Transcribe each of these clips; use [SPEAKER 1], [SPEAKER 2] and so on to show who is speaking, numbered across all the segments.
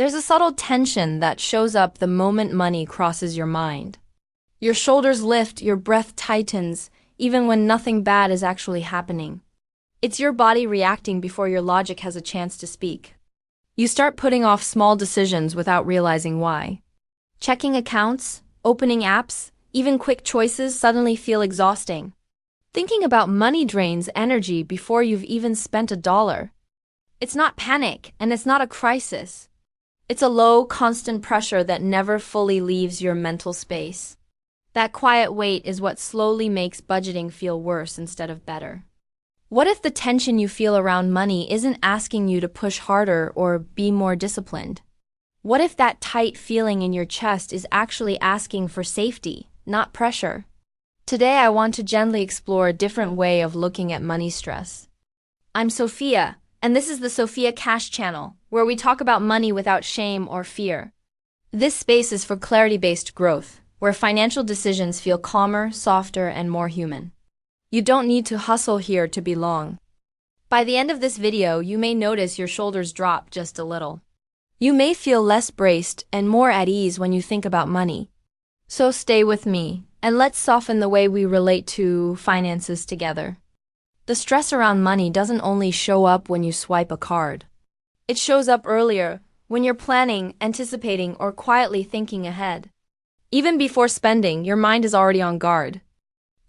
[SPEAKER 1] There's a subtle tension that shows up the moment money crosses your mind. Your shoulders lift, your breath tightens, even when nothing bad is actually happening. It's your body reacting before your logic has a chance to speak. You start putting off small decisions without realizing why. Checking accounts, opening apps, even quick choices suddenly feel exhausting. Thinking about money drains energy before you've even spent $1. It's not panic, and it's not a crisis. It's a low, constant pressure that never fully leaves your mental space. That quiet weight is what slowly makes budgeting feel worse instead of better. What if the tension you feel around money isn't asking you to push harder or be more disciplined? What if that tight feeling in your chest is actually asking for safety, not pressure? Today I want to gently explore a different way of looking at money stress. I'm Sophia, and this is the Sophia Cash Channel, where we talk about money without shame or fear. This space is for clarity-based growth, where financial decisions feel calmer, softer, and more human. You don't need to hustle here to belong. By the end of this video, you may notice your shoulders drop just a little. You may feel less braced and more at ease when you think about money. So stay with me, and let's soften the way we relate to finances together. The stress around money doesn't only show up when you swipe a card. It shows up earlier, when you're planning, anticipating, or quietly thinking ahead. Even before spending, your mind is already on guard.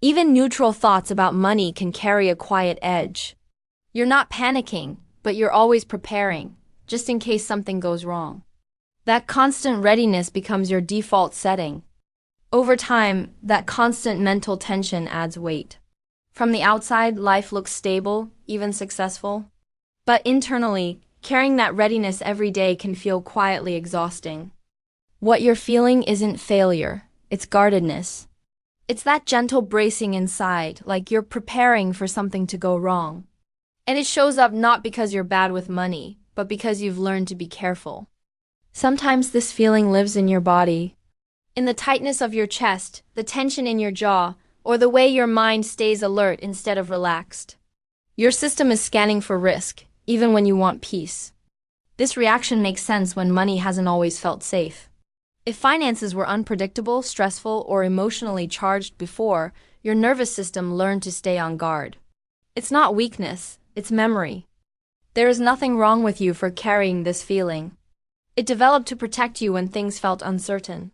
[SPEAKER 1] Even neutral thoughts about money can carry a quiet edge. You're not panicking, but you're always preparing, just in case something goes wrong. That constant readiness becomes your default setting. Over time, that constant mental tension adds weight. From the outside, life looks stable, even successful. But internally, carrying that readiness every day can feel quietly exhausting. What you're feeling isn't failure, it's guardedness. It's that gentle bracing inside, like you're preparing for something to go wrong. And it shows up not because you're bad with money, but because you've learned to be careful. Sometimes this feeling lives in your body, in the tightness of your chest, the tension in your jaw, or the way your mind stays alert instead of relaxed. Your system is scanning for risk, even when you want peace. This reaction makes sense when money hasn't always felt safe. If finances were unpredictable, stressful, or emotionally charged before, your nervous system learned to stay on guard. It's not weakness, it's memory. There is nothing wrong with you for carrying this feeling. It developed to protect you when things felt uncertain.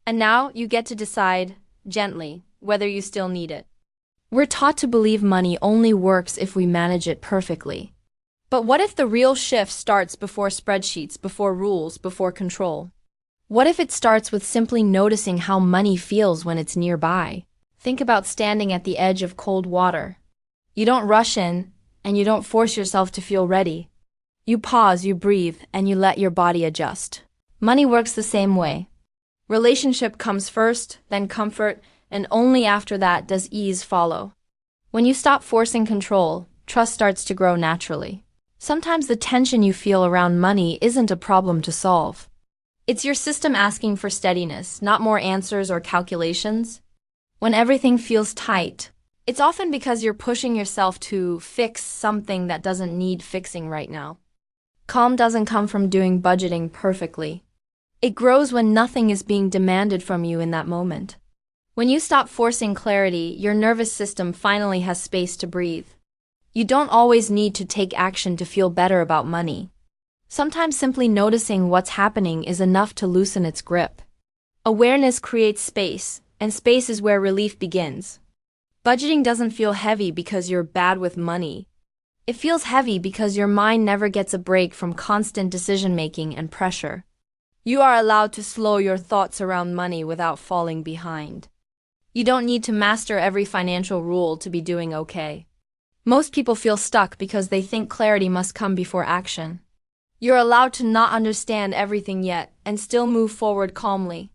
[SPEAKER 1] And now you get to decide, gently, whether you still need it. We're taught to believe money only works if we manage it perfectly. But what if the real shift starts before spreadsheets, before rules, before control? What if it starts with simply noticing how money feels when it's nearby? Think about standing at the edge of cold water. You don't rush in, and you don't force yourself to feel ready. You pause, you breathe, and you let your body adjust. Money works the same way. Relationship comes first, then comfort, and only after that does ease follow. When you stop forcing control, trust starts to grow naturally. Sometimes the tension you feel around money isn't a problem to solve. It's your system asking for steadiness, not more answers or calculations. When everything feels tight, it's often because you're pushing yourself to fix something that doesn't need fixing right now. Calm doesn't come from doing budgeting perfectly. It grows when nothing is being demanded from you in that moment. When you stop forcing clarity, your nervous system finally has space to breathe. You don't always need to take action to feel better about money. Sometimes simply noticing what's happening is enough to loosen its grip. Awareness creates space, and space is where relief begins. Budgeting doesn't feel heavy because you're bad with money. It feels heavy because your mind never gets a break from constant decision-making and pressure. You are allowed to slow your thoughts around money without falling behind. You don't need to master every financial rule to be doing okay. Most people feel stuck because they think clarity must come before action. You're allowed to not understand everything yet and still move forward calmly.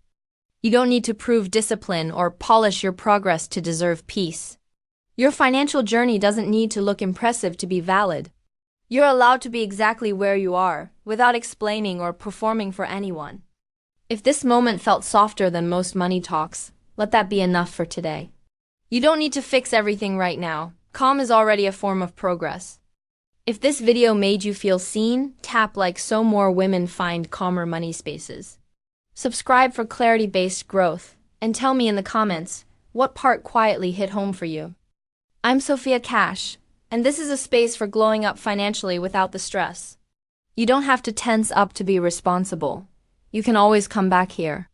[SPEAKER 1] You don't need to prove discipline or polish your progress to deserve peace. Your financial journey doesn't need to look impressive to be valid. You're allowed to be exactly where you are, without explaining or performing for anyone. If this moment felt softer than most money talks, let that be enough for today. You don't need to fix everything right now. Calm is already a form of progress. If this video made you feel seen, tap like so more women find calmer money spaces. Subscribe for clarity-based growth, and tell me in the comments, what part quietly hit home for you? I'm Sophia Cash, and this is a space for glowing up financially without the stress. You don't have to tense up to be responsible. You can always come back here.